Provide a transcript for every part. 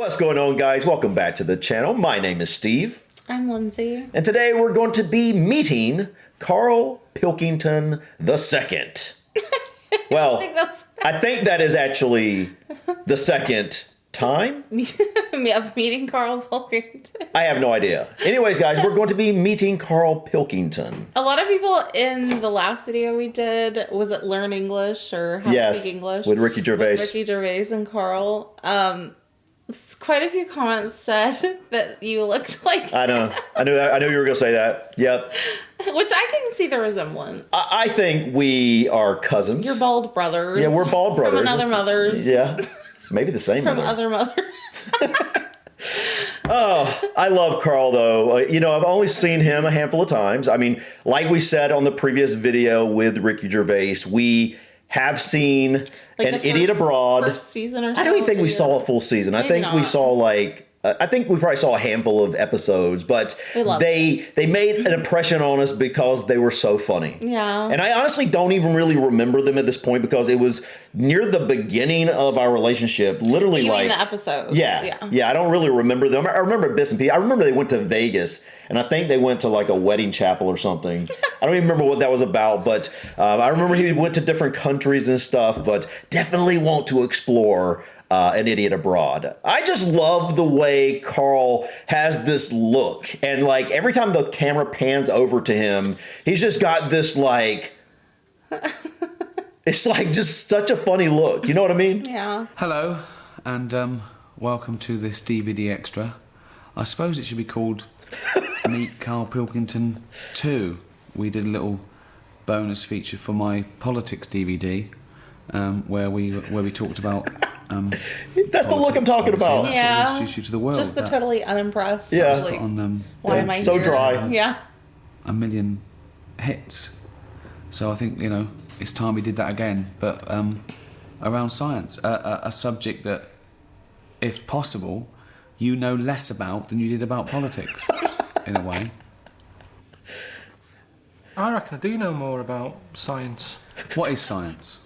What's going on, guys? Welcome back to the channel. My name is Steve. I'm Lindsay. And today we're going to be meeting Karl Pilkington II. Well, I think that is actually the second time. Of meeting Karl Pilkington. I have no idea. Anyways, guys, we're going to be meeting Karl Pilkington. A lot of people in the last video we did, was it Learn English or How to Speak English? With Ricky Gervais. With Ricky Gervais and Karl. Quite a few comments said that you looked like... I know. I knew you were going to say that. Yep. Which I can see the resemblance. I think we are cousins. You're bald brothers. Yeah, we're bald brothers. From another mothers. Yeah. Maybe the same From mother. other mothers. Oh, I love Karl, though. I've only seen him a handful of times. I mean, like we said on the previous video with Ricky Gervais, we have seen An Idiot Abroad. First season or so. I don't even think we saw a full season. I think we saw I think we probably saw a handful of episodes, but they made an impression on us because they were so funny. Yeah. And I honestly don't even really remember them at this point because it was near the beginning of our relationship. Literally, in the episodes. Yeah. I don't really remember them. I remember bits and pieces. I remember they went to Vegas, and I think they went to like a wedding chapel or something. I don't even remember what that was about, but I remember he went to different countries and stuff, but definitely want to explore An Idiot Abroad. I just love the way Karl has this look. And like every time the camera pans over to him, he's just got this like, it's like just such a funny look. You know what I mean? Yeah. Hello, and welcome to this DVD extra. I suppose it should be called Meet Karl Pilkington II. We did a little bonus feature for my politics DVD where we talked about... that's the look I'm talking about. That's what introduced you to the world. Just the totally unimpressed. Yeah. Like, Why am I so here? dry? Yeah. A million hits. So I think, it's time we did that again, but around science, a subject that, if possible, you know less about than you did about politics, in a way. I reckon I do know more about science. What is science?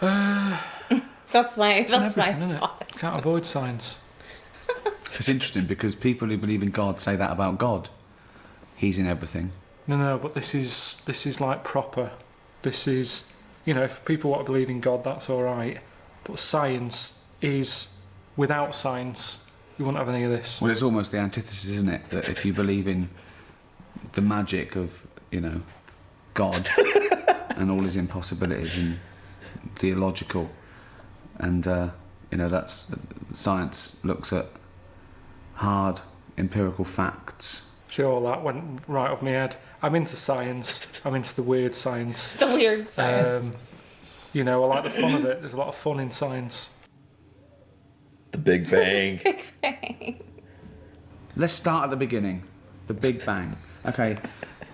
That's my thought. You can't avoid science. It's interesting because people who believe in God say that about God. He's in everything. No, but this is like proper. This is, if people want to believe in God, that's all right. But science is, without science, you wouldn't have any of this. Well, it's almost the antithesis, isn't it? That if you believe in the magic of, God and all his impossibilities and theological, and that's science looks at hard empirical facts. See, all that went right off my head. I'm into science. I'm into the weird science. The weird science. I like the fun of it. There's a lot of fun in science. The Big Bang. Big Bang. Let's start at the beginning. The Big Bang. Okay,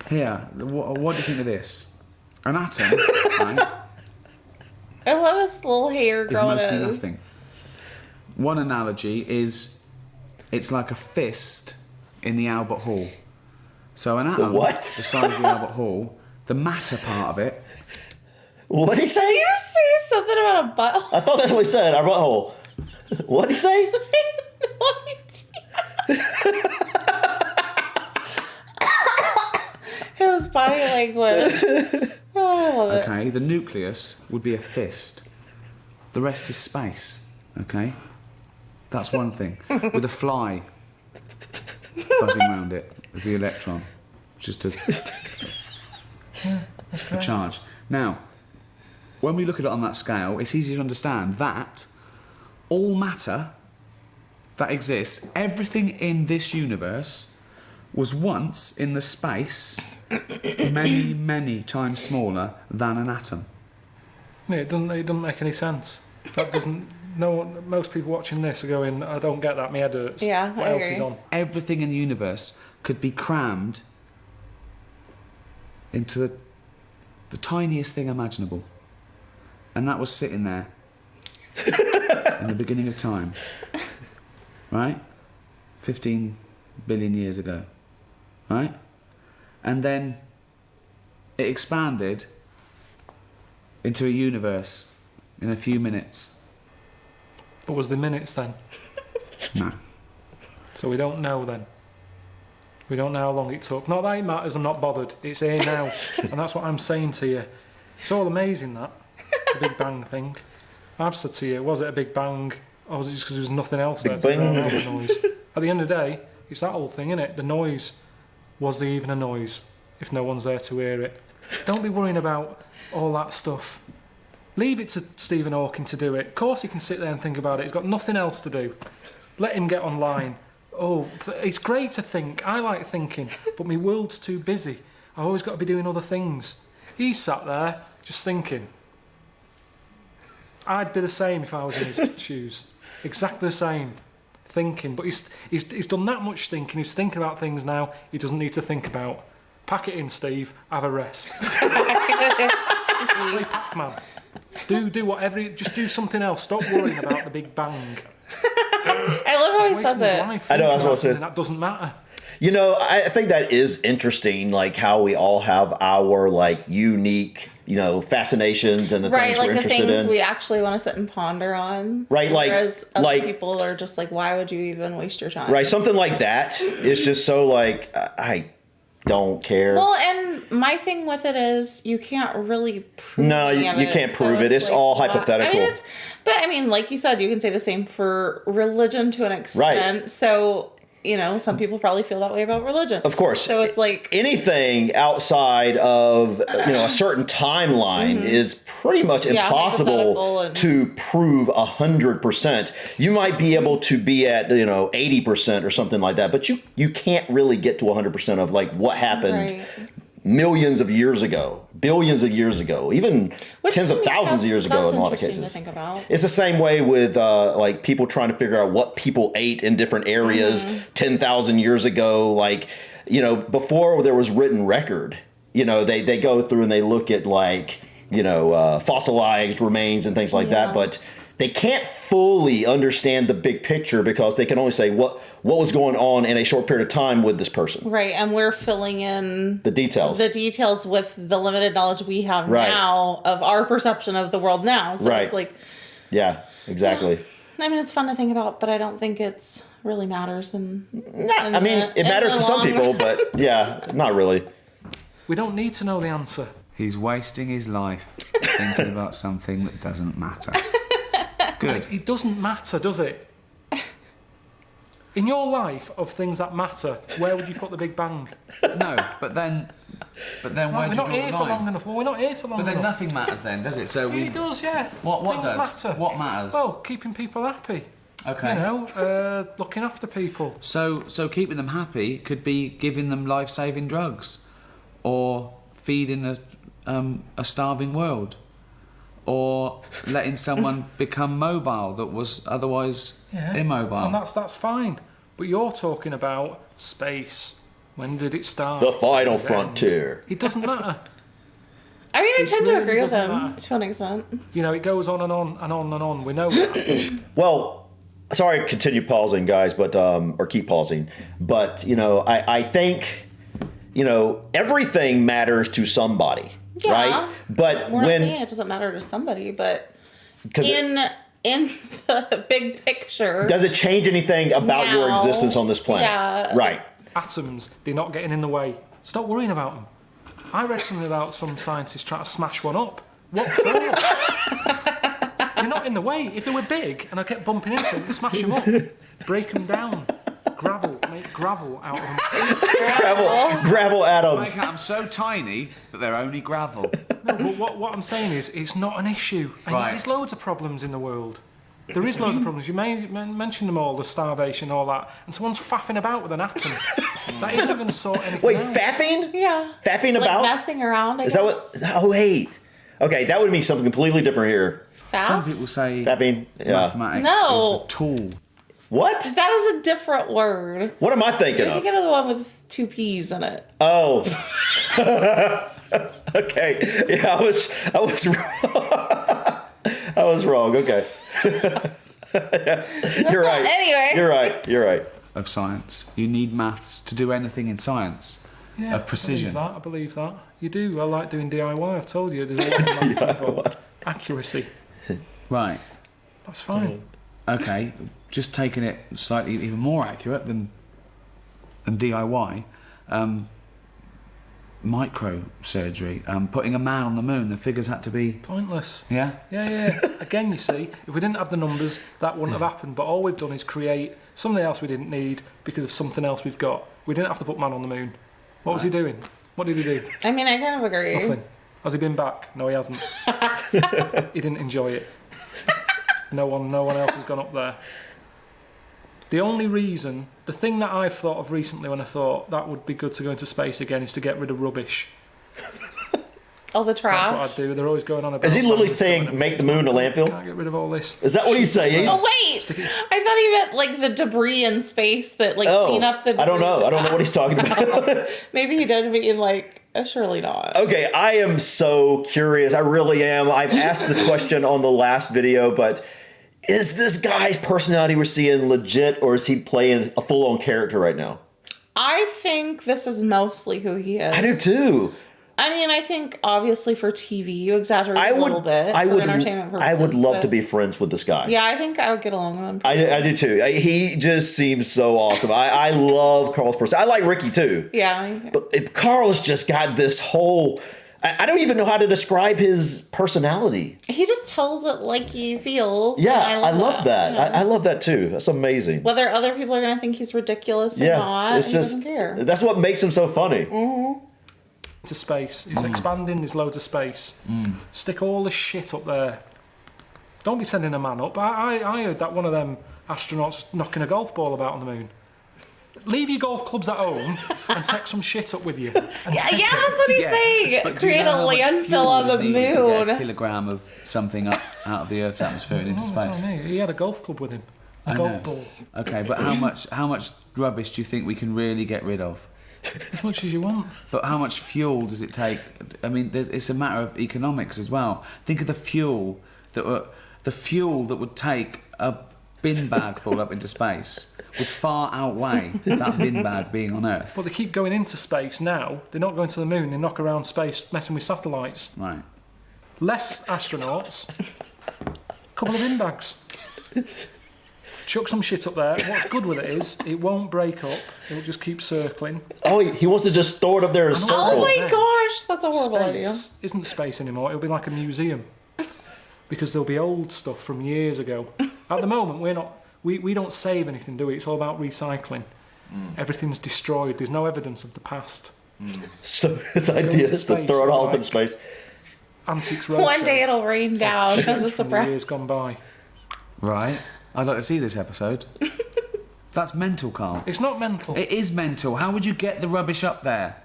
here, what do you think of this? An atom, right? I love his little hair Is growing mostly out. nothing. One analogy is it's like a fist in the Albert Hall. So an atom, the size of the Albert Hall, the matter part of it. What did he say? Did you say something about a butthole? I thought that's what he said. Our butthole. What did he say? His body language. Oh, I love it. Okay, the nucleus would be a fist. The rest is space. Okay, that's one thing. With a fly buzzing around it as the electron, just a charge. Now, when we look at it on that scale, it's easy to understand that all matter that exists, everything in this universe, was once in the space many, many times smaller than an atom. Yeah, it doesn't make any sense. That doesn't. Most people watching this are going, I don't get that. My head hurts. Yeah, what I else agree. is on? Everything in the universe could be crammed into the tiniest thing imaginable, and that was sitting there in the beginning of time, right? 15 billion years ago, right? And then it expanded into a universe in a few minutes. But was there minutes then? No. So we don't know then. We don't know how long it took. Not that it matters, I'm not bothered. It's here now. And that's what I'm saying to you. It's all amazing, that. The Big Bang thing. I've said to you, was it a Big Bang, or was it just because there was nothing else there to drown out the noise? At the end of the day, it's that whole thing, innit? The noise. Was there even a noise if no one's there to hear it? Don't be worrying about all that stuff. Leave it to Stephen Hawking to do it. Of course he can sit there and think about it. He's got nothing else to do. Let him get online. Oh, it's great to think. I like thinking, but my world's too busy. I've always got to be doing other things. He's sat there just thinking. I'd be the same if I was in his shoes. Exactly the same. Thinking. But he's done that much thinking. He's thinking about things now he doesn't need to think about. Pack it in, Steve. Have a rest. Play Pac-Man. Do whatever. Just do something else. Stop worrying about the Big Bang. I love how he says it. I know, that's what I said. That doesn't matter. You know, I think that is interesting, like how we all have our like unique, you know, fascinations and the things we're like the interested things in. we actually want to sit and ponder on. Right, like- whereas other like- people are just like, why would you even waste your time? Right, something like that is just so like I don't care. Well, and my thing with it is you can't really prove No, any you of can't it, prove it. It's all not- hypothetical. I mean, like you said, you can say the same for religion to an extent. Right. So, you know, some people probably feel that way about religion. Of course. So it's like anything outside of, you know, a certain timeline is pretty much hypothetical impossible and- to prove 100%. You might be able to be at, you know, 80% or something like that, but you can't really get to 100% of like what happened Right. millions of years ago, billions of years ago, even tens of thousands of years ago in a lot of interesting cases. to think about. It's the same way with like people trying to figure out what people ate in different areas 10,000 years ago. Like, you know, before there was written record, you know, they go through and they look at like, you know, fossilized remains and things like that. But they can't fully understand the big picture because they can only say what was going on in a short period of time with this person. Right, and we're filling in The details. with the limited knowledge we have Right. now of our perception of the world now. So Right. it's like, Yeah, exactly. I mean, it's fun to think about, but I don't think it's really matters. And I mean, it matters to some people, but yeah, not really. We don't need to know the answer. He's wasting his life thinking about something that doesn't matter. Good. It doesn't matter, does it? In your life of things that matter, where would you put the Big Bang? No, but then where We're do you not draw here the for line? long enough. Well, we're not here for long But then enough. nothing matters then, does it? So we. It does, yeah. What Things does? matter. What matters? Well, keeping people happy. Okay. You know, looking after people. So keeping them happy could be giving them life-saving drugs, or feeding a starving world, or letting someone become mobile that was otherwise immobile. And that's fine. But you're talking about space. When did it start? The final When did it end? frontier. It doesn't matter. I mean, I It tend to really agree with doesn't him matter. to an extent. You know, it goes on and on and on and on. We know that. Well, sorry, continue pausing, guys, but or keep pausing. But you know, I think, you know, everything matters to somebody, Yeah. right? But We're not when saying it doesn't matter to somebody, but 'cause in the big picture, does it change anything about your Now, existence on this planet? yeah. Right. Atoms, they're not getting in the way. Stop worrying about them. I read something about some scientists trying to smash one up. What for? They're not in the way. If they were big and I kept bumping into them, smash them up, break them down. Gravel, make gravel out of them. Gravel atoms. Make atoms so tiny that they're only gravel. No, but what I'm saying is, it's not an issue. And Right. there's loads of problems in the world. There is loads of problems. You mentioned them all, the starvation, all that. And someone's faffing about with an atom. That isn't going to sort anything Wait, out. faffing? yeah, Faffing like about? messing around. I Is that guess. what? Oh wait. Okay, that would mean something completely different here. Faff? Some people say Faffing. Yeah. mathematics No. is the tool. What? That is a different word. What am I thinking You're of? thinking of the one with two P's in it. Oh. Okay. Yeah, I was wrong. I was wrong. Okay. You're right. Anyway. You're right. You're right. Of science. You need maths to do anything in science. Yeah, Of precision. I believe that. You do. I like doing DIY. I've told you. There's a lot of maths involved. Accuracy. Right. That's fine. Okay, just taking it slightly even more accurate than DIY. Microsurgery, putting a man on the moon. The figures had to be Pointless. Yeah. Yeah. Again, you see, if we didn't have the numbers, that wouldn't have happened. But all we've done is create something else we didn't need because of something else we've got. We didn't have to put man on the moon. What was he doing? What did he do? I mean, I kind of agree. Nothing. Has he been back? No, he hasn't. He didn't enjoy it. No one else has gone up there. The only reason, the thing that I've thought of recently when I thought that would be good to go into space again is to get rid of rubbish. All the trash. That's what I'd do. They're always going on about. Is he literally planets saying and make the moon a landfill? Can't get rid of all this. Is that what he's saying? Oh wait! I thought he meant like the debris in space that like clean up the debris. I don't know. I don't know what he's talking about. Maybe he did mean like surely not. Okay, I am so curious. I really am. I've asked this question on the last video, but is this guy's personality we're seeing legit, or is he playing a full-on character right now? I think this is mostly who he is. I do too. I mean, I think obviously for TV you exaggerate a little bit for entertainment purposes. I would love but to be friends with this guy. Yeah, I think I would get along with him. I do too. He just seems so awesome. I love Carl's person. I like Ricky too. Yeah, me too. But Carl's just got this whole... I don't even know how to describe his personality. He just tells it like he feels. Yeah, and I love that. Yeah. I love that too. That's amazing. Whether other people are going to think he's ridiculous or not, it's he just, doesn't care. That's what makes him so funny. To space. He's expanding. There's loads of space. Stick all the shit up there. Don't be sending a man up. I heard that one of them astronauts knocking a golf ball about on the moon. Leave your golf clubs at home and take some shit up with you. Yeah, that's what he's saying. But do you Create know a how much landfill fuel on the is needed to get a moon. kilogram of something up out of the Earth's atmosphere and into That's space. what I mean. He had a golf club with him. A I golf know. ball. Okay, but how much rubbish do you think we can really get rid of? As much as you want. But how much fuel does it take? I mean, it's a matter of economics as well. Think of the fuel that would take a bin bag full up into space would far outweigh that bin bag being on Earth. But they keep going into space now. They're not going to the moon. They knock around space, messing with satellites. Right. Less astronauts. Couple of bin bags. Chuck some shit up there. What's good with it is it won't break up. It'll just keep circling. Oh, he wants to just store it up there in a circle. Oh my Yeah. gosh, that's a horrible idea. Space isn't space anymore. It'll be like a museum. Because there'll be old stuff from years ago. At the moment, we don't save anything, do we? It's all about recycling. Everything's destroyed. There's no evidence of the past. So his idea is to space, throw it all up like- in space. Antiques Roadshow. One day it'll rain down as a From the surprise. years gone by. Right. I'd like to see this episode. That's mental, Carl. It's not mental. It is mental. How would you get the rubbish up there?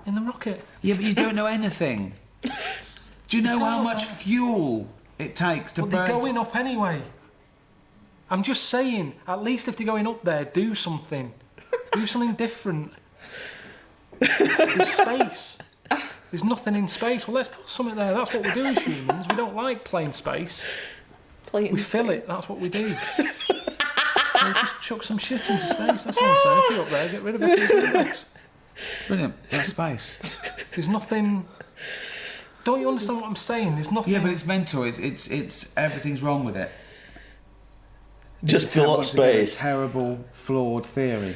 In the rocket. Yeah, but you don't know anything. Do you know how much fuel it takes to But burn? they're going up anyway. I'm just saying, at least if they're going up there, do something. Do something different. There's space. There's nothing in space. Well, let's put something there. That's what we do as humans. We don't like plain space. We fill it. That's what we do. So just chuck some shit into space. That's all I'm saying. If you're up there, get rid of a few things. Brilliant. That's space. There's nothing... Don't you understand what I'm saying? There's nothing... Yeah, but it's mental. It's everything's wrong with it. Just It's fill up once again a space. terrible, flawed theory.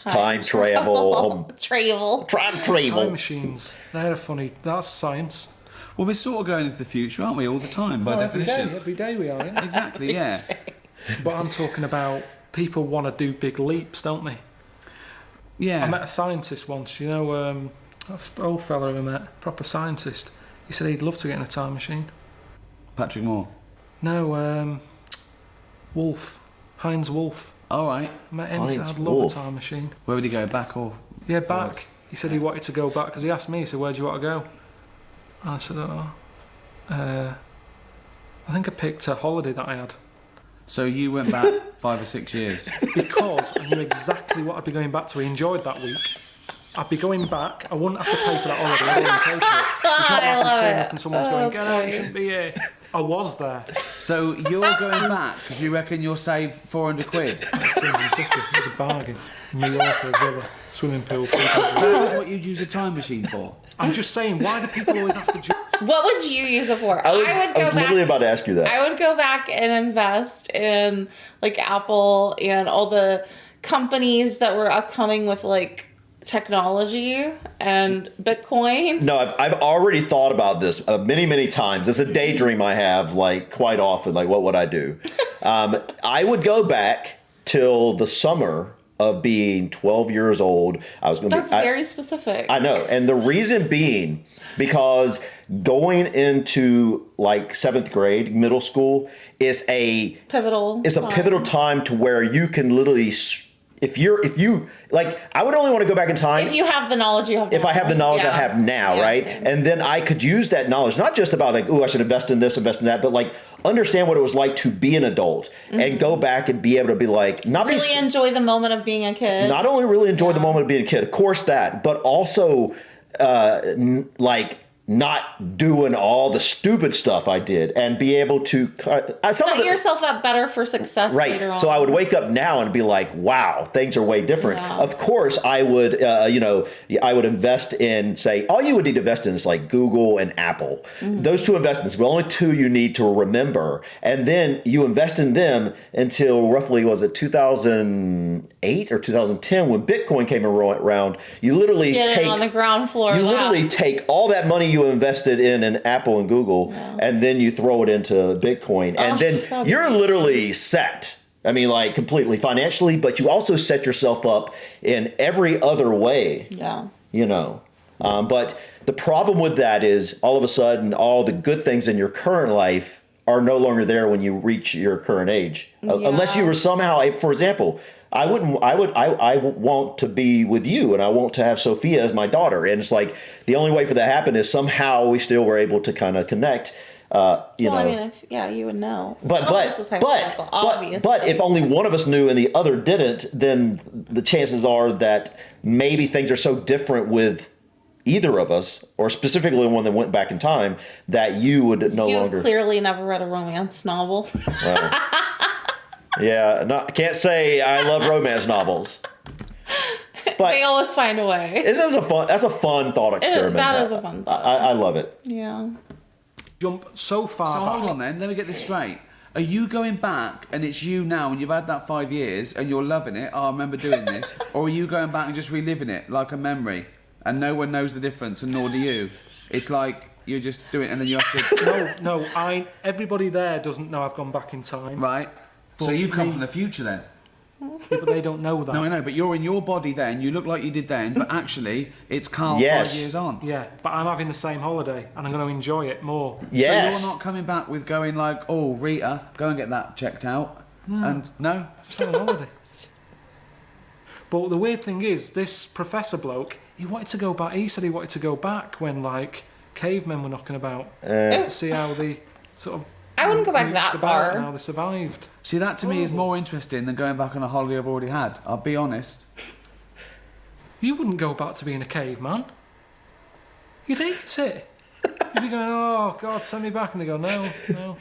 Time travel. Travel. Time Time travel. machines. They're funny. That's science. Well, we're sort of going into the future, aren't we? All the time, by definition. Every day we are, yeah. Exactly. Yeah. But I'm talking about people want to do big leaps, don't they? Yeah. I met a scientist once, you know, an old fella I met, proper scientist. He said he'd love to get in a time machine. Patrick Moore. No, Wolf. Heinz Wolf. All right. I met him, he said Heinz I'd love Wolf. a time machine. Where would he go? Back or? Yeah, forwards? back. He said he wanted to go back, because he asked me, he said, where do you want to go? And I said, I think I picked a holiday that I had. So you went back 5 or 6 years. Because I knew exactly what I'd be going back to. I enjoyed that week. I'd be going back. I wouldn't have to pay for that holiday. I wouldn't pay for it. It's not like I'm turning up and someone's going, get out, you shouldn't be here. I was there. So you're going back because you reckon you'll save 400 quid. 250. It was a bargain. New York or a villa, swimming pool. That's what you'd use a time machine for. I'm just saying, why do people always have to... What would you use it for? I was literally about to ask you that. I would go back and invest in like Apple and all the companies that were upcoming with like technology and Bitcoin. No, I've already thought about this many times. It's a daydream I have, like, quite often. Like, what would I do? I would go back till the summer of being 12 years old. That's very specific. I know. And the reason being, because going into like 7th grade, middle school, is a pivotal time to where you can literally, if you like, I would only want to go back in time if you have the knowledge you have. If I have the knowledge I have now, right? Same. And then I could use that knowledge, not just about like, oh, I should invest in this, invest in that, but like understand what it was like to be an adult and go back and be able to be like, enjoy the moment of being a kid. Not only really enjoy the moment of being a kid, of course that, but also like not doing all the stupid stuff I did and be able to set yourself up better for success later on. So I would wake up now and be like, wow, things are way different. Yeah. Of course, I would, I would invest in, say, all you would need to invest in is like Google and Apple. Those two investments, the only two you need to remember. And then you invest in them until roughly, was it 2008 or 2010 when Bitcoin came around. You literally take on the ground floor. You literally take all that money you invested in Apple and Google, and then you throw it into Bitcoin, and then you're literally set. I mean, like completely financially, but you also set yourself up in every other way. Yeah. You know, but the problem with that is all of a sudden, all the good things in your current life are no longer there when you reach your current age, unless you were somehow, for example. I want to be with you, and I want to have Sophia as my daughter. And it's like the only way for that to happen is somehow we still were able to kind of connect. I mean, you would know. But if only one of us knew and the other didn't, then the chances are that maybe things are so different with either of us, or specifically the one that went back in time, that you would no longer. You've clearly never read a romance novel. Yeah, can't say I love romance novels. But they always find a way. That's a fun thought experiment. That is a fun thought. I love it. Yeah. Jump so far. So hold on then, let me get this straight. Are you going back and it's you now and you've had that 5 years and you're loving it, I remember doing this, or are you going back and just reliving it like a memory and no one knows the difference and nor do you? It's like you're just doing it and then you have to... No, everybody there doesn't know I've gone back in time. Right. So you've come from the future then? Yeah, but they don't know that. No, I know, but you're in your body then, you look like you did then, but actually, it's Karl 5 years on. Yeah, but I'm having the same holiday, and I'm going to enjoy it more. Yes. So you're not coming back with going like, oh, Rita, go and get that checked out. No. And no? Just having a holiday. But the weird thing is, this professor bloke, he said he wanted to go back when, like, cavemen were knocking about to see how they sort of... I wouldn't go back that far. And how they survived. See, that to me is more interesting than going back on a holiday I've already had. I'll be honest. You wouldn't go back to being a caveman. You'd hate it. You'd be going, oh, God, send me back. And they go, no. That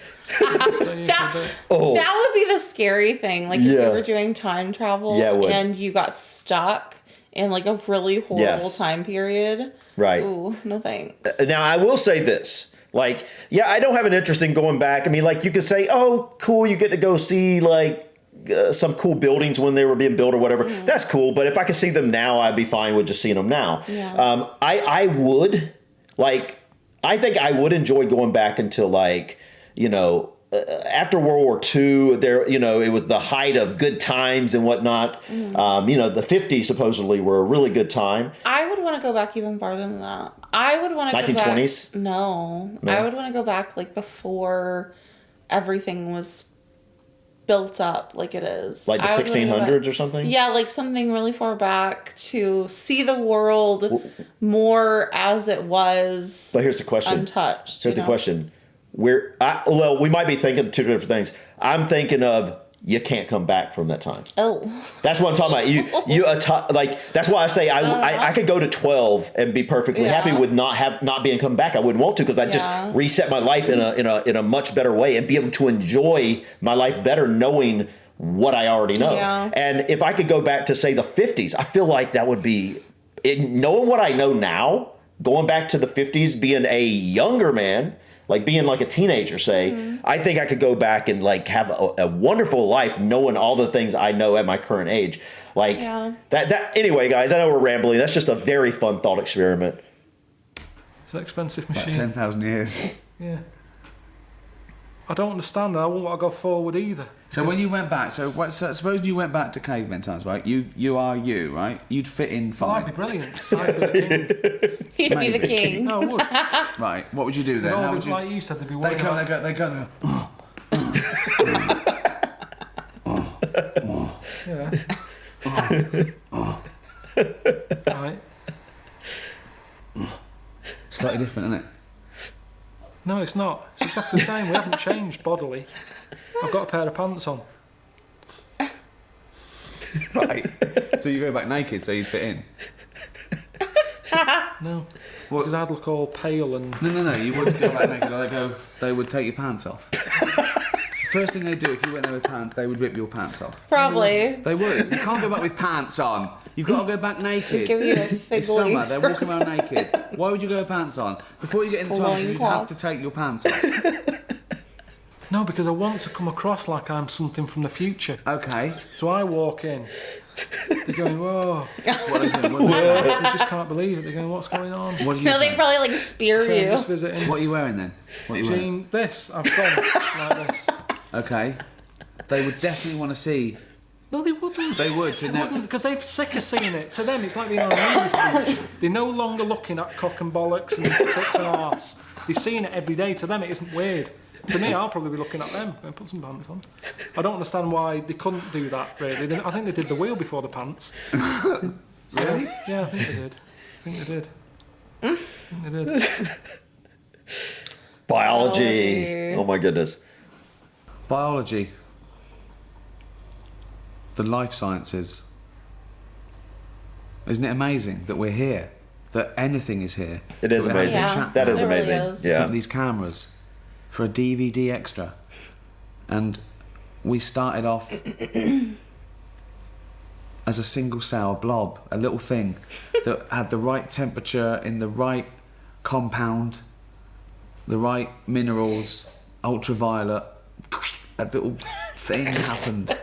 would be the scary thing. Like, if you were doing time travel and you got stuck in, like, a really horrible time period. Right. Ooh, no thanks. Now, I will say this. Like, I don't have an interest in going back. I mean, like, you could say, oh, cool, you get to go see, like, some cool buildings when they were being built or whatever. That's cool. But if I could see them now, I'd be fine with just seeing them now. Yeah. I would, like, I think I would enjoy going back until, like, after World War II, it was the height of good times and whatnot. The 50s supposedly were a really good time. I would want to go back even farther than that. I would want to go back... 1920s? No. I would want to go back, like, before everything was built up like it is. Like the 1600s or something? Yeah, like something really far back to see the world more as it was. But here's the question. Untouched. Here's the question. We might be thinking of two different things. I'm thinking of you can't come back from that time. Oh, that's what I'm talking about. Like that's why I say I could go to 12 and be perfectly happy with not being come back. I wouldn't want to because I just reset my life in a much better way and be able to enjoy my life better, knowing what I already know. Yeah. And if I could go back to say the 50s, I feel like that would be knowing what I know now. going back to the 50s, being a younger man, like being like a teenager, say, I think I could go back and like have a wonderful life knowing all the things I know at my current age. Like that. Anyway, guys, I know we're rambling. That's just a very fun thought experiment. It's an expensive machine. 10,000 years. Yeah. I don't understand. I won't want to go forward either. So when you went back, so suppose you went back to caveman times, right? You are you, right? You'd fit in Well, fine. I'd be brilliant. I'd be the king. He'd be the Maybe. king. No, I would. Right. What would you do then? No, How would you? like you said, they'd be They worried go. about... They go. Yeah. Right. Slightly different, isn't it? No, it's not. It's exactly the same. We haven't changed bodily. I've got a pair of pants on. Right. So you go back naked, so you'd fit in. No. Because I'd look all pale and... No. You wouldn't go back naked. They would take your pants off. First thing they do if you went there with pants, they would rip your pants off. Probably. They would. You can't go back with pants on. You've got to go back naked. Give you a fig It's summer. leaf They're or walking around naked. Why would you go with pants on? Before you get in the toilet, you'd have to take your pants off. No, because I want to come across like I'm something from the future. Okay. So I walk in. They're going, whoa. What are they doing? What are you saying? They just can't believe it. They're going, what's going on? What are you No, they saying? probably like spear So I'm you. just visiting. What are you wearing then? What are you wearing? Jean, this. I've gone like this. Okay. They would definitely want to see. No, they wouldn't. They would. To know. Because they're sick of seeing it. To them, it's like being on a movie speech. They're no longer looking at cock and bollocks and tits and arse. They're seeing it every day. To them, it isn't weird. To me, I'll probably be looking at them and put some pants on. I don't understand why they couldn't do that, really. I think they did the wheel before the pants. Really? Yeah, I think they did. Biology. Oh my goodness. Biology. The life sciences. Isn't it amazing that we're here? That anything is here? It is That we're having amazing. a Yeah. chat That now. is It really amazing. is. Yeah. From these cameras for a DVD extra. And we started off as a single cell blob, a little thing that had the right temperature in the right compound, the right minerals, ultraviolet. A little thing happened.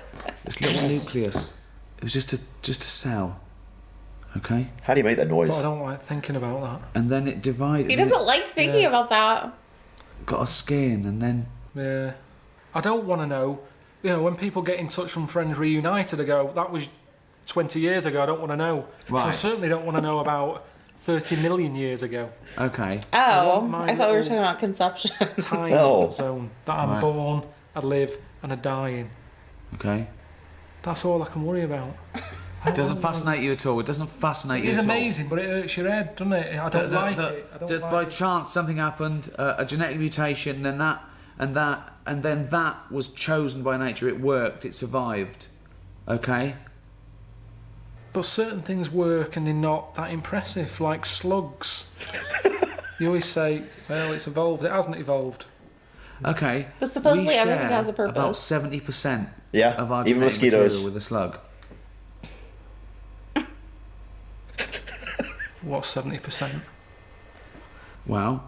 This little nucleus. It was just a cell. Okay? How do you make that noise? But I don't like thinking about that. And then it divided. He doesn't like thinking Yeah. about that. Got a skin and then Yeah. I don't want to know. You know, when people get in touch from Friends Reunited, I go, that was 20 years ago, I don't want to know. So I Right. certainly don't want to know about 30 million years ago. okay. Oh, want my I thought we were little- talking about conception. Time Oh. zone. That I'm Right. born, I live, and I die in. Okay. That's all I can worry about. It doesn't fascinate you at all. It doesn't fascinate you It's at all. amazing, but it hurts your head, doesn't it? I don't like it. I don't Just like by it. chance something happened, a genetic mutation, and then that was chosen by nature. It worked. It survived. Okay. But certain things work and they're not that impressive, like slugs. You always say, well, it's evolved. It hasn't evolved. Okay. But supposedly we everything share has a purpose. About 70% Yeah, of our even genetic mosquitoes. material with a slug. What's 70%? Well,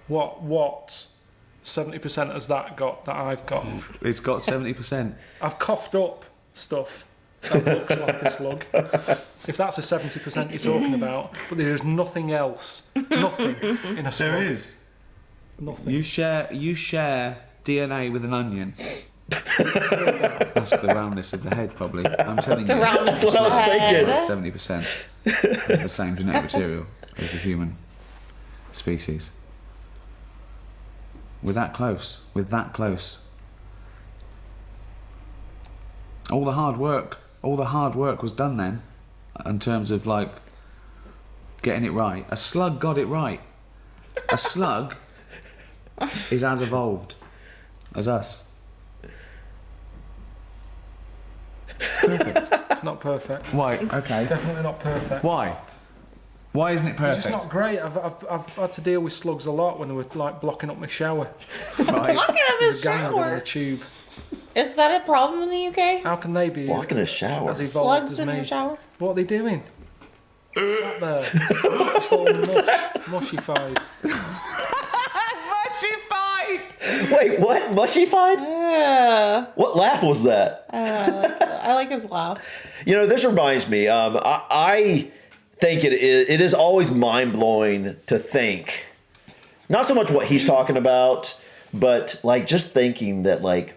What 70% has that got that I've got? it's got 70%. I've coughed up stuff that looks like a slug. If that's a 70% you're talking about, but there is nothing else. Nothing in a slug. is. Nothing. You share DNA with an onion. That's the roundness of the head, probably. I'm telling The you. roundness That's what I was head. thinking. 70% of the same genetic material as the human species. We're that close. We're that close. All the hard work was done then, in terms of like getting it right. A slug got it right. A slug is as evolved as us. It's not perfect. Why? Okay. Definitely not perfect. Why? Why isn't it It's perfect? just not great. I've had to deal with slugs a lot when they were like blocking up my shower. Right. Blocking up his There's a gang of them in shower. the tube. Is that a problem in the UK? How can they be Blocking a shower. as evolved Slugs as in me? your shower? What are they doing? Sat there. It's all mushified. Mushified! Wait, what? Mushified? Yeah. What laugh was that? I don't know. I like his laughs. You know, this reminds me. I think it is always mind blowing to think, not so much what he's talking about, but like just thinking that like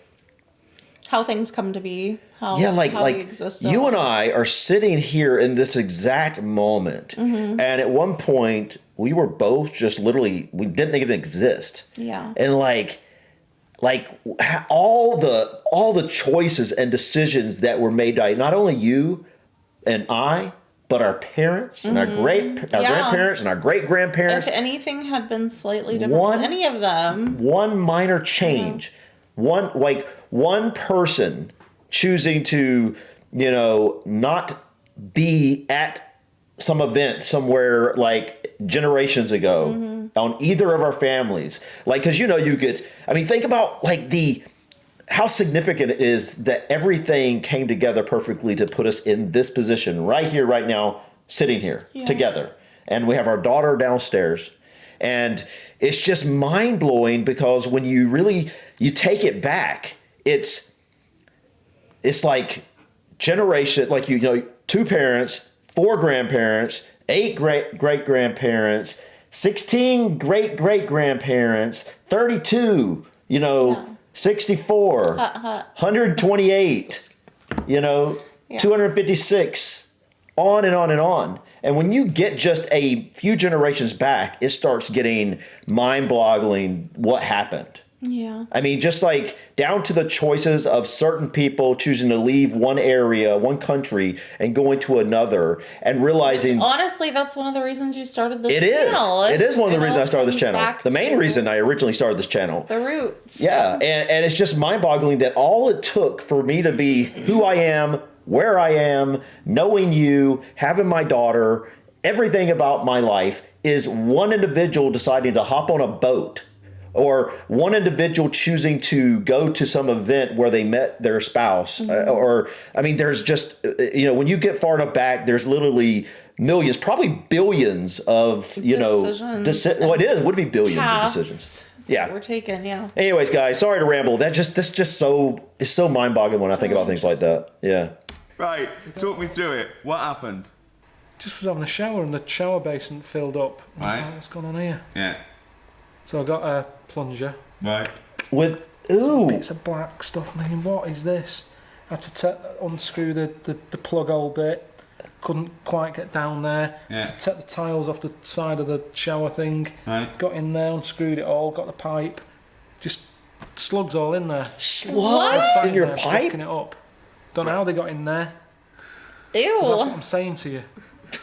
How things come to be. How how we exist. you and I are sitting here in this exact moment, and at one point we were both just literally we didn't even exist. Yeah. And like all the choices and decisions that were made by not only you and I, but our parents and our grandparents and our great grandparents. If anything had been slightly different with any of them. One minor change, one person choosing to, not be at some event somewhere like generations ago on either of our families. Like, cause think about like how significant it is that everything came together perfectly to put us in this position right here, right now, sitting here together. And we have our daughter downstairs. And it's just mind blowing because when you take it back, it's like generation, like, 2 parents, 4 grandparents, 8 great grandparents, 16 great grandparents, 32, 64, 128, 256, on and on and on. And when you get just a few generations back, it starts getting mind-boggling what happened. Yeah. I mean, just like down to the choices of certain people choosing to leave one area, one country, and going to another, and realizing... Honestly, that's one of the reasons you started this channel. It is one of the reasons I started this channel. The main reason I originally started this channel. The roots. Yeah, and it's just mind-boggling that all it took for me to be who I am, where I am, knowing you, having my daughter, everything about my life is one individual deciding to hop on a boat, or one individual choosing to go to some event where they met their spouse. There's just, when you get far enough back, there's literally millions, probably billions of, decisions. It would be billions of decisions. Yeah. We're taken, yeah. Anyways, guys, sorry to ramble. It's so mind-boggling when I think about things like that. Yeah. Right, talk me through it. What happened? Just was having a shower and the shower basin filled up. I was Right. like, what's going on here? Yeah. So I got a plunger. Right. With ooh, Bits of black stuff. I'm thinking, what is this? I had to unscrew the plug hole bit. Couldn't quite get down there. Yeah. To take the tiles off the side of the shower thing. Right. Got in there, unscrewed it all, got the pipe. Just slugs all in there. slugs in your There, pipe? blocking it up. Don't know how they got in there. Ew. But that's what I'm saying to you.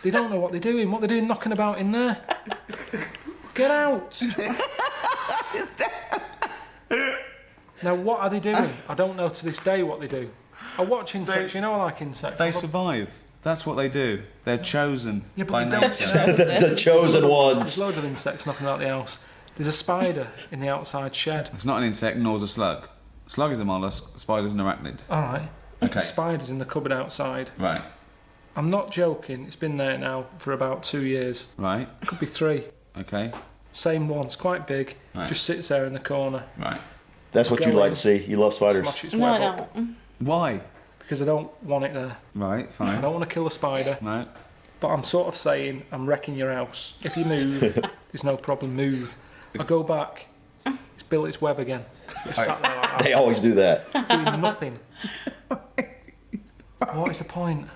They don't know what they're doing. What they're doing knocking about in there. Get out. Now, what are they doing? I don't know to this day what they do. I watch insects. I like insects. They survive. That's what they do. They're chosen Yeah, but by they don't nature. the chosen There's ones. loads of insects knocking about the house. There's a spider in the outside shed. It's not an insect, nor's a slug. Slug is a mollusk, spider's an arachnid. All right. Okay. Spiders in the cupboard outside. Right. I'm not joking. It's been there now for about 2 years. Right. Could be 3. Okay. Same one. It's quite big. Right. Just sits there in the corner. Right. That's what Go you like in. to see. You love spiders. Smash its No, I web up. don't. Why? Because I don't want it there. Right, I fine. don't want to kill a spider. Right. But I'm sort of saying, I'm wrecking your house. If you move, there's no problem, move. I go back, it's built its web again. It's sat there like They always do that. that, doing nothing. What is the point?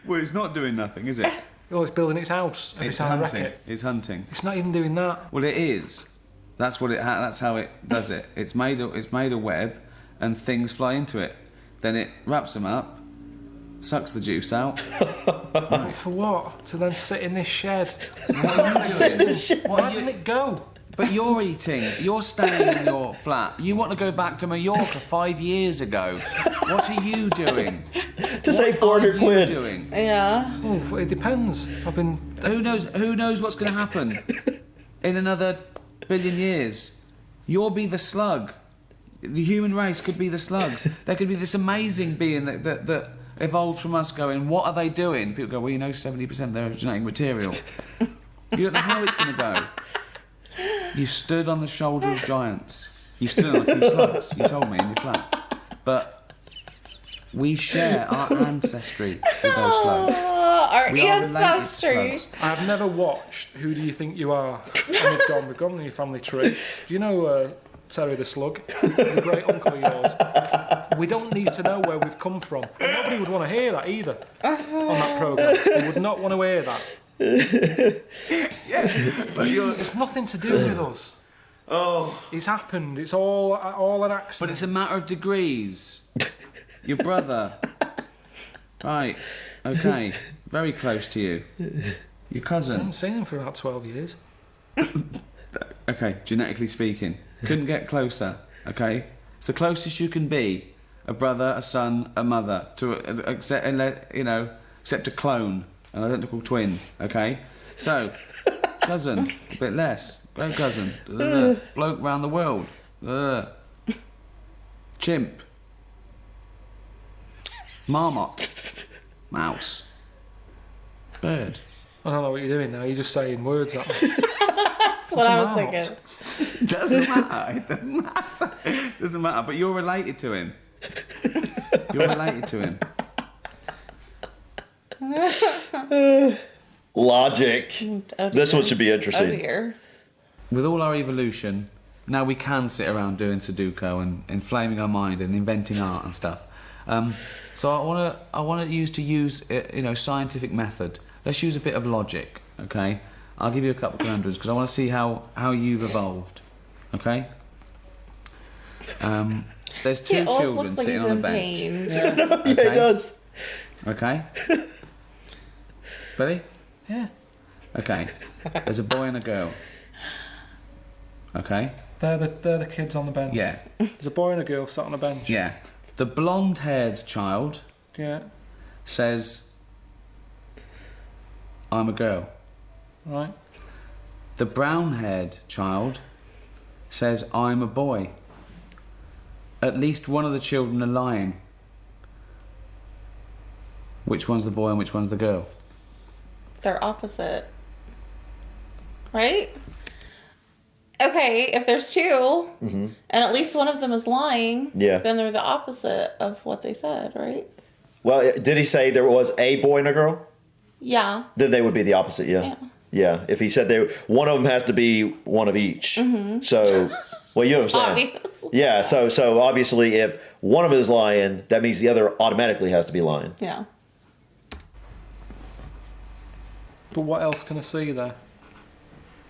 Well, it's not doing nothing, is it? Oh, it's building its house every It's time I wreck hunting. it. It's hunting. It's not even doing that. Well, it is. That's what it. That's how it does it. It's made a web, and things fly into it. Then it wraps them up, sucks the juice out. Right, for what? To then sit in this shed. What are you doing? Why doesn't it go? But you're eating. You're staying in your flat. You want to go back to Mallorca 5 years ago. What are you doing? To save 400 What are you quid. doing? Yeah. Oh, it depends. I've been. Who knows? Who knows what's going to happen in another billion years? You'll be the slug. The human race could be the slugs. There could be this amazing being that evolved from us going, what are they doing? People go, well, you know 70% of their genetic material. You don't know how it's going to go. You stood on the shoulder of giants. You stood on a few slugs, you told me in your flat. But we share our ancestry with those slugs. Our We are related to ancestry. slugs. I've never watched Who Do You Think You Are? And we've gone in your family tree. Do you know Terry the Slug? He's a great uncle of yours. We don't need to know where we've come from. And nobody would want to hear that either on that programme. They would not want to hear that. But It's nothing to do with us. oh. It's happened. It's all an But accident. it's a matter of degrees. Your brother. Right. Okay. Very close to you. Your I cousin. haven't seen him for about 12 years. Okay, genetically speaking. Couldn't get closer. Okay? It's the closest you can be. A brother, a son, a mother. Except a clone. An identical twin. Okay? So, cousin. A bit less. Great cousin. Bloke round the world. Chimp. Marmot. Mouse. Bird. I don't know what you're doing now. You're just saying words at me. That's what I was What's a thinking. Doesn't matter. It doesn't matter. It doesn't matter. But you're related to him. You're related to him. Logic. Oh, This dear. one should be Oh interesting. dear. With all our evolution, now we can sit around doing Sudoku and inflaming our mind and inventing art and stuff. So I want to use scientific method. Let's use a bit of logic. Okay. I'll give you a couple of conundrums because I want to see how you've evolved. Okay. There's two He always children looks like sitting he's on a in bench. pain. Yeah, Okay. it does. Okay. Ready? Yeah. Okay. There's a boy and a girl. Okay. They're the kids on the bench. Yeah. There's a boy and a girl sat on a bench. Yeah. The blonde-haired child Yeah. says, I'm a girl. Right. The brown-haired child says, I'm a boy. At least one of the children are lying. Which one's the boy and which one's the girl? They're opposite. Right? Okay, if there's two, and at least one of them is lying, Yeah. then they're the opposite of what they said, right? Well, did he say there was a boy and a girl? Yeah. Then they would be the opposite, yeah. Yeah. Yeah. If he said one of them has to be one of each. So, well, you know what I'm saying? Obviously. Yeah. So obviously, if one of them is lying, that means the other automatically has to be lying. Yeah. Oh, But what else can I see there?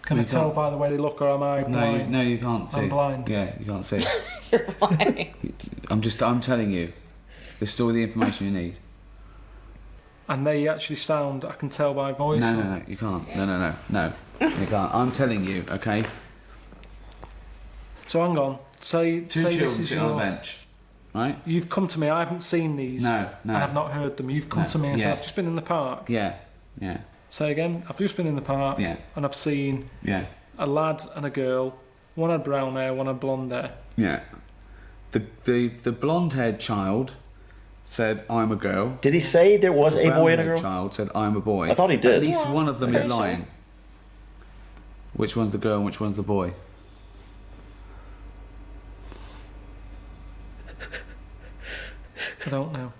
Can We I tell can't- by the way they look, or am I blind? No, you can't see. I'm blind. Yeah, you can't see. You're lying. I'm telling you. This is all the information you need. And they actually sound, I can tell by voice. No, you can't. No, you can't. I'm telling you, okay? So hang on. Say Two this children is sitting on your- the bench, right? You've come to me. I haven't seen these. No. And I've not heard them. You've come No, to me and said, yeah. I've just been in the park. Yeah. Say again. I've just been in the park. Yeah. And I've seen Yeah. a lad and a girl. One had brown hair, one had blonde hair. Yeah. The blonde-haired child said, "I'm a girl." Did he say there was a boy and a Brown-haired girl? child said, "I'm a boy." I thought he did. At least Yeah, one of them is pretty sure. lying. Which one's the girl and which one's the boy? I don't know.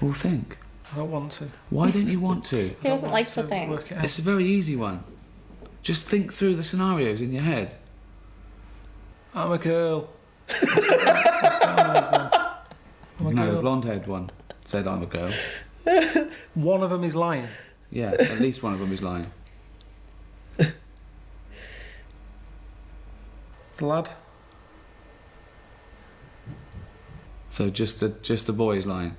Well, think. I don't want to. Why don't you want to? He doesn't like to think. Work it out. It's a very easy one. Just think through the scenarios in your head. I'm a girl. I'm a No, the girl. blonde-haired one said, "I'm a girl." One of them is lying. Yeah, at least one of them is lying. The lad. So just the boy is lying.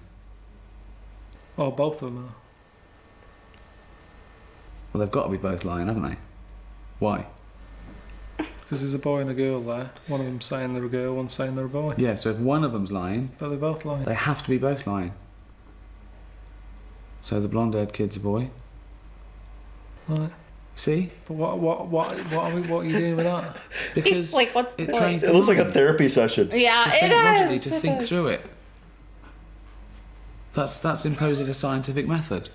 Well, both of them are. Well, they've got to be both lying, haven't they? Why? Because there's a boy and a girl there. One of them's saying they're a girl, one's saying they're a boy. Yeah, so if one of them's lying, But they're both lying. they have to be both lying. So the blonde-haired kid's a boy. Right. See? But what are you doing with that? Because Like, what's the it point? trains It the looks like a mind therapy session. Yeah, to it think logically, is. to It think is. through it. That's imposing a scientific method.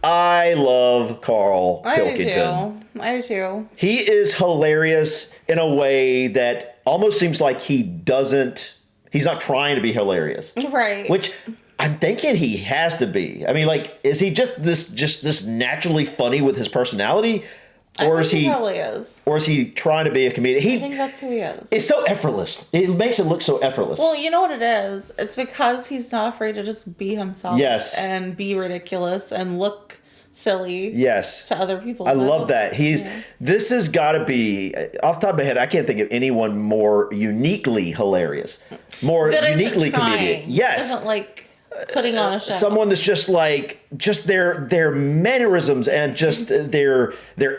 I love Karl I do Pilkington. too. I do too. He is hilarious in a way that almost seems like he's not trying to be hilarious. Right. Which I'm thinking he has to be. I mean, like, is he just this naturally funny with his personality? Or is he probably is. Or is he trying to be a comedian? I think that's who he is. It's so effortless. It makes it look so effortless. Well, you know what it is? It's because he's not afraid to just be himself. Yes. And be ridiculous and look silly. Yes. To other people. I love that. This has got to be, off the top of my head, I can't think of anyone more uniquely hilarious. More that uniquely comedic. Yes. Isn't like putting on a show. Someone that's just their mannerisms and just their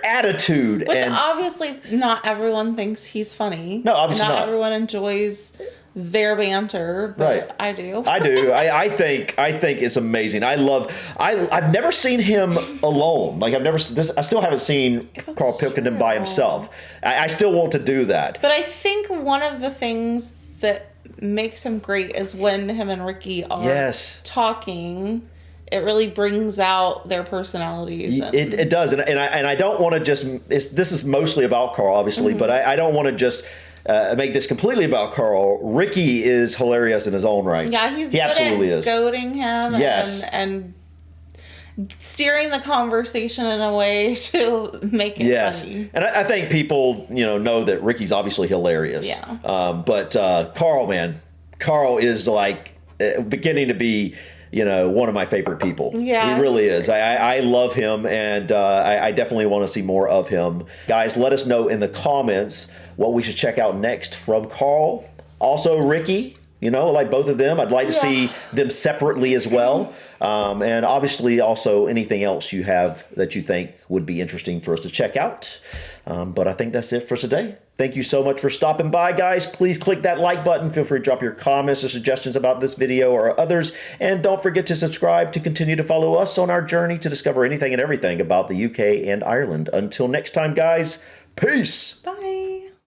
attitude. Which and obviously not everyone thinks he's funny. No, obviously not. Everyone enjoys their banter, but Right. I do. I do. I think it's amazing. I've never seen him alone. Like I still haven't seen Karl Pilkington by himself. I still want to do that. But I think one of the things that makes him great is when him and Ricky are talking. It really brings out their personalities. It does, and I don't want to just. This is mostly about Karl, obviously, but I don't want to just make this completely about Karl. Ricky is hilarious in his own right. Yeah, he absolutely is. Goading him, and steering the conversation in a way to make it funny. And I think people know that Ricky's obviously hilarious. Yeah. But Karl is like beginning to be one of my favorite people. Yeah. He really is. I love him, and I definitely want to see more of him. Guys, let us know in the comments what we should check out next from Karl. Also, Ricky, like both of them. I'd like to see them separately as well. And obviously also anything else you have that you think would be interesting for us to check out. But I think that's it for today. Thank you so much for stopping by, guys. Please click that like button. Feel free to drop your comments or suggestions about this video or others. And don't forget to subscribe to continue to follow us on our journey to discover anything and everything about the UK and Ireland. Until next time, guys, peace. Bye.